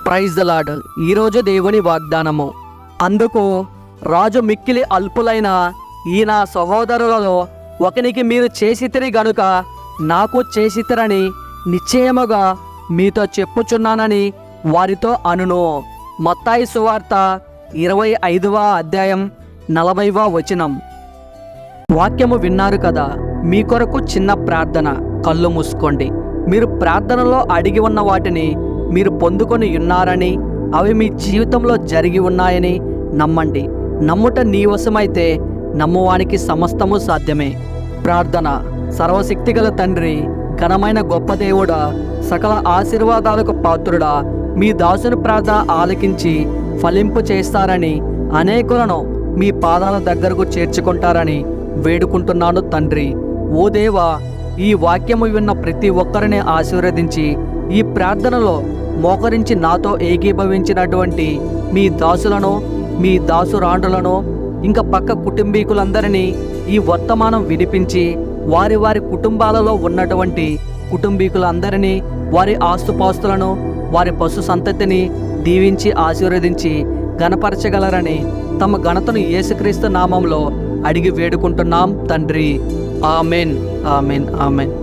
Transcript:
Praise the lord. ఈరోజు దేవుని వాగ్దానము. అందుకు రాజు మిక్కిలి అల్పులైన ఈ నా సహోదరులలో ఒకనికి మీరు చేసితిరి గనుక నాకు చేసితిరని నిశ్చయముగా మీతో చెప్పుచున్నానని వారితో అనును. మత్తాయి సువార్త 25వ అధ్యాయం 40వ వచనం. వాక్యము విన్నారు కదా. మీ కొరకు చిన్న ప్రార్థన. కళ్ళు మూసుకోండి. మీరు ప్రార్థనలో అడిగి ఉన్న వాటిని మీరు పొందుకొని ఉన్నారని, అవి మీ జీవితంలో జరిగి ఉన్నాయని నమ్మండి. నమ్ముట నీ వశమైతే నమ్మువానికి సమస్తము సాధ్యమే. ప్రార్థన. సర్వశక్తిగల తండ్రి, ఘనమైన గొప్ప దేవుడా, సకల ఆశీర్వాదాలకు పాత్రుడా, మీ దాసుని ప్రార్థన ఆలకించి ఫలింపు చేస్తారని, అనేకులను మీ పాదాల దగ్గరకు చేర్చుకుంటారని వేడుకుంటున్నాను తండ్రి. ఓ దేవా, ఈ వాక్యము విన్న ప్రతి ఒక్కరిని ఆశీర్వదించి ఈ ప్రార్థనలో మోకరించి నాతో ఏకీభవించినటువంటి మీ దాసులను, మీ దాసురాండులను, ఇంకా పక్క కుటుంబీకులందరినీ ఈ వర్తమానం వినిపించి వారి వారి కుటుంబాలలో ఉన్నటువంటి కుటుంబీకులందరినీ, వారి ఆస్తుపాస్తులను, వారి పశు సంతతిని దీవించి ఆశీర్వదించి ఘనపరచగలరని తమ ఘనతను యేసుక్రీస్తు నామంలో అడిగి వేడుకుంటున్నాం తండ్రి. Amen, amen, amen.